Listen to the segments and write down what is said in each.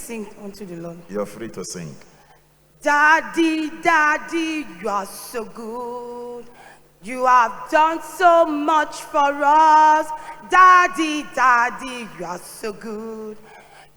sing unto the Lord. You're free to sing. Daddy, Daddy, you are so good. You have done so much for us. Daddy, Daddy, you are so good.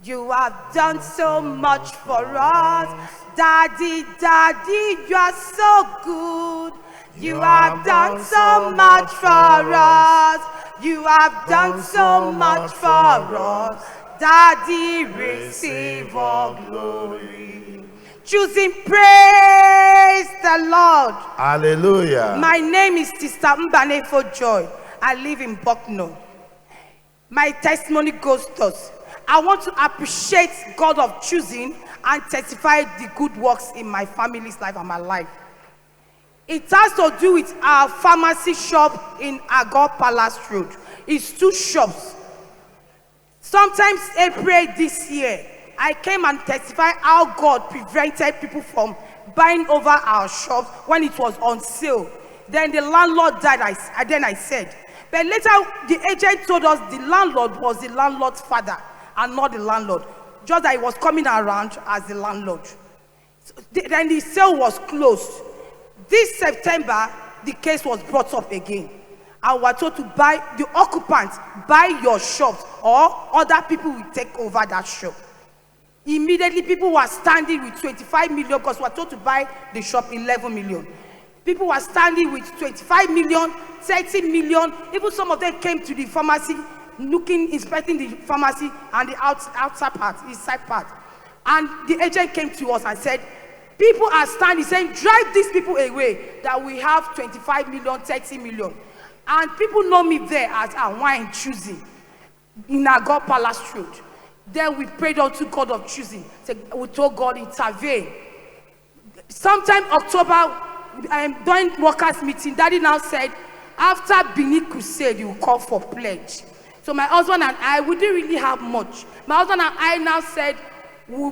You have done so much for us. Daddy, Daddy, you are so good. You have done so much for us. You have done so much for us. Daddy, receive all glory. Choosing praise the Lord. Hallelujah. My name is Sister Mbanefo Joy. I live in Bucknell. My testimony goes thus. I want to appreciate God of choosing and testify the good works in my family's life and my life. It has to do with our pharmacy shop in Agor Palace Road. It's 2 shops. Sometimes April this year, I came and testified how God prevented people from buying over our shops when it was on sale. Then the landlord died, I said. But later, the agent told us the landlord was the landlord's father and not the landlord. Just that he was coming around as the landlord. So then the sale was closed. This September, the case was brought up again. And we were told to buy, the occupants, buy your shops or other people will take over that shop. Immediately, people were standing with 25 million because we were told to buy the shop 11 million. People were standing with 25 million, 30 million. Even some of them came to the pharmacy, inspecting the pharmacy and the outside part, inside part. And the agent came to us and said, people are standing saying, drive these people away, that we have 25 million, 30 million. And people know me there as a wine choosing in Agor Palace Road. Then we prayed unto God of choosing. We told God intervene. Sometime October, during workers' meeting, Daddy now said, after Benin Crusade, you will call for pledge. So my husband and I, we didn't really have much. My husband and I now said, we'll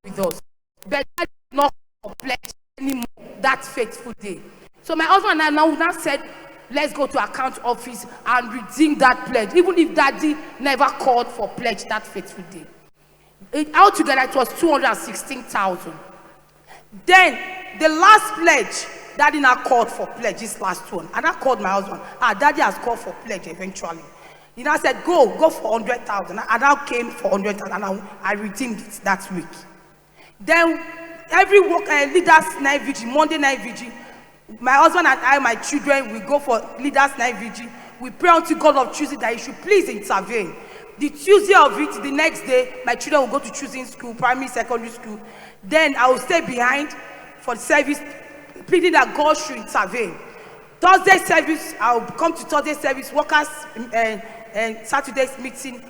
with us. But that did not pledge anymore that faithful day. So my husband and I now said, let's go to account office and redeem that pledge, even if Daddy never called for pledge that faithful day. Altogether, it was 216,000. Then the last pledge, Daddy now called for pledge, this last one. And I called my husband. Daddy has called for pledge eventually. He now said, go for 100,000. I now came for 100,000 and I redeemed it that week. Then every leaders night vigil, Monday night vigil, my husband and I, my children, we go for leaders night vigil. We pray unto God of choosing that he should please intervene. The Tuesday of it, the next day, my children will go to choosing school, primary, secondary school. Then I will stay behind for the service, pleading that God should intervene. Thursday service, I will come to Thursday service, workers and Saturday's meeting,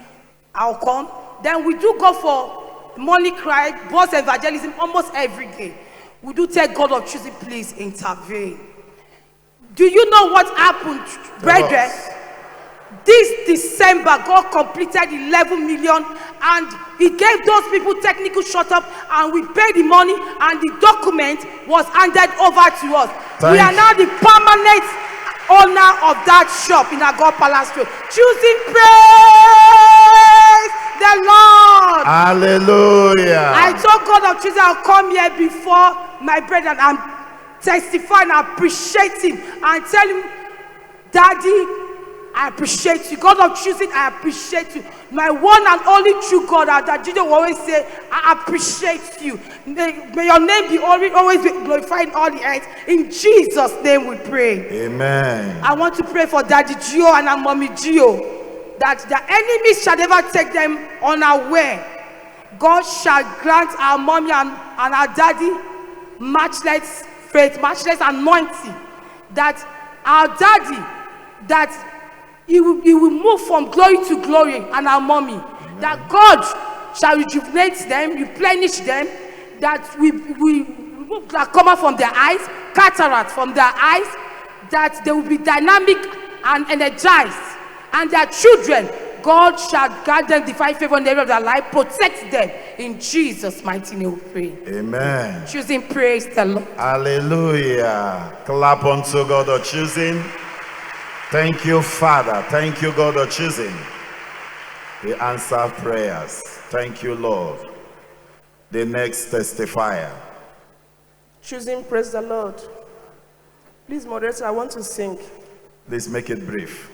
I'll come. Then we do go for morning cry, boss evangelism almost every day. We do tell God of choosing, please intervene. Do you know what happened, brethren? This December, God completed 11 million and he gave those people technical shut up and we paid the money and the document was handed over to us. We are now the permanent owner of that shop in Agor Palace Road. Choosing praise the Lord. Hallelujah. I told God of choosing, I'll come here before my brethren and testify and appreciate him and tell him, Daddy, I appreciate you. God of choosing, I appreciate you. My one and only true God, that Jesus will always say, I appreciate you. May your name be always be glorified in all the earth. In Jesus' name we pray. Amen. I want to pray for Daddy Gio and our Mommy Gio, that the enemies shall never take them unaware. God shall grant our mommy and our daddy matchless faith, matchless anointing, that our daddy, that he will move from glory to glory, and our mommy, that God shall rejuvenate them, replenish them, that we remove glaucoma from their eyes, cataract from their eyes, that they will be dynamic and energized, and their children God shall guard them, divine favor in the area of their life, protect them. In Jesus' mighty name we pray. Amen. Choosing, praise the Lord. Hallelujah. Clap unto God of choosing. Thank you, Father. Thank you, God of choosing. The answer prayers. Thank you, Lord. The next testifier. Choosing, praise the Lord. Please, moderator, I want to sing. Please make it brief.